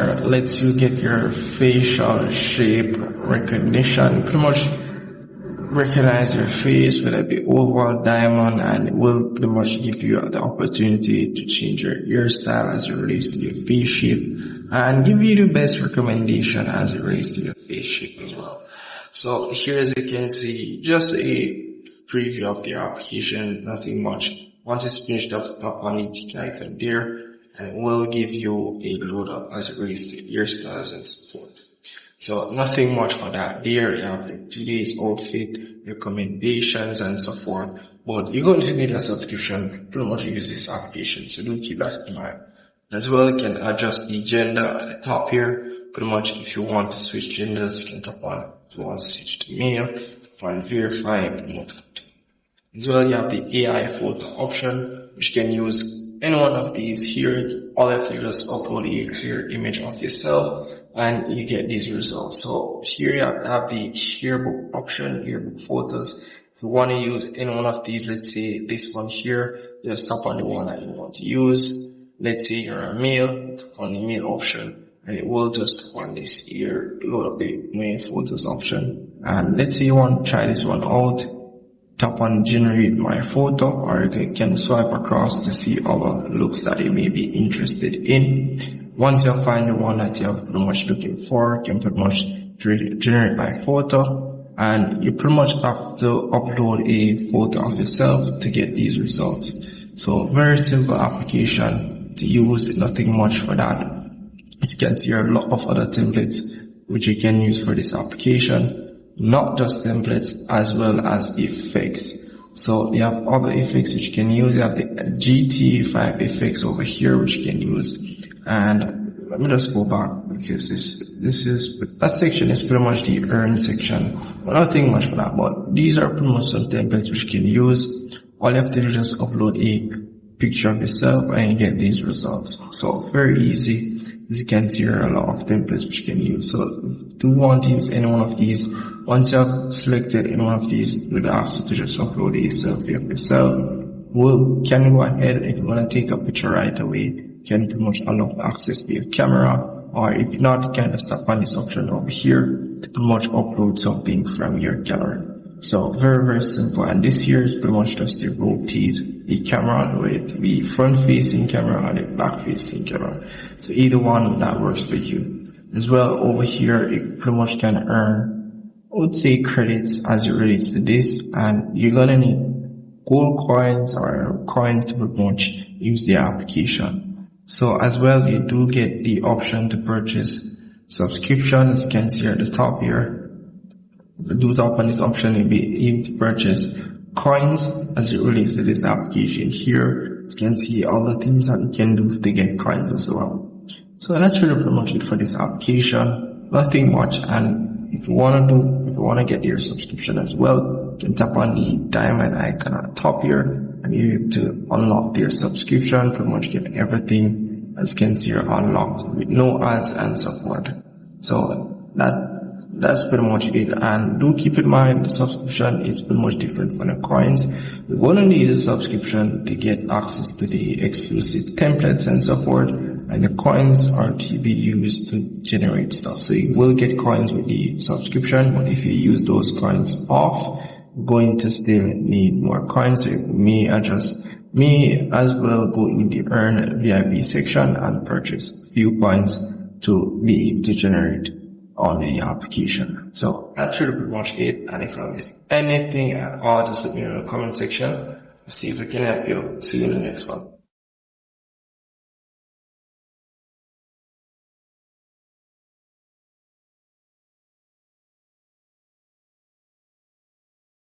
lets you get your facial shape recognition, pretty much recognize your face, whether it be oval, diamond, and it will pretty much give you the opportunity to change your hairstyle as it relates to your face shape and give you the best recommendation as it relates to your face shape as well. So here, as you can see, just a preview of the application, nothing much. Once it's finished up, tap on the tick icon there, and it will give you a load up as it relates to hairstyles and support. So nothing much for that. There you have the today's outfit, recommendations and so forth. But you're going to need a subscription pretty much to use this application. So do keep that in mind. As well, you can adjust the gender at the top here. Pretty much if you want to switch genders, you can tap on, if you want to switch to male, tap on verify and promote. As well, you have the AI photo option, which you can use any one of these here. All you have to do is upload a clear image of yourself and you get these results. So here you have the yearbook option, yearbook photos. If you want to use any one of these, let's say this one here, just tap on the one that you want to use. Let's say you're a male, tap on the male option, and it will just tap on this here, load up the main photos option. And let's say you want to try this one out, tap on generate my photo, or you can swipe across to see other looks that you may be interested in. Once you find the one that you're pretty much looking for, you can pretty much generate my photo, and you pretty much have to upload a photo of yourself to get these results. So very simple application to use, nothing much for that. As you can see, there are a lot of other templates which you can use for this application, not just templates as well as effects. So you have other effects which you can use. You have the GT5 effects over here which you can use. And let me just go back because that section is pretty much the earn section. Well, nothing much for that, but these are pretty much some templates which you can use. All you have to do is just upload a picture of yourself and you get these results. So very easy. As you can see, there are a lot of templates which you can use. So if you want to use any one of these, once you have selected any one of these, we'll ask you to just upload a selfie of yourself. Can go ahead, if you want to take a picture right away, you can pretty much unlock access to your camera, or if not, you can just tap on this option over here to pretty much upload something from your gallery. So very, very simple. And this here is pretty much just to rotate the camera, with the front facing camera and the back facing camera. So either one that works for you. As well, over here, you pretty much can earn, I would say, credits as it relates to this. And you're gonna need gold coins or coins to pretty much use the application. So as well, you do get the option to purchase subscriptions. You can see at the top here. If you do tap on this option, you'll be able to purchase coins as it relates to this application. Here, you can see all the things that you can do to get coins as well. So that's really pretty much it for this application. Nothing much. And if you want to get your subscription as well, you can tap on the diamond icon at the top here and you're able to unlock their subscription, pretty much get everything, as you can see, you're unlocked with no ads and so forth. So that's pretty much it. And do keep in mind, the subscription is pretty much different from the coins. You're going to need a subscription to get access to the exclusive templates and so forth. And the coins are to be used to generate stuff. So you will get coins with the subscription, but if you use those coins off, you're going to still need more coins. So you may as well go in the earn VIP section and purchase a few coins to be able to generate on the application. So that's really pretty much it. And if I miss anything at all, just let me know in the comment section. See if we can help you. See you in the next one.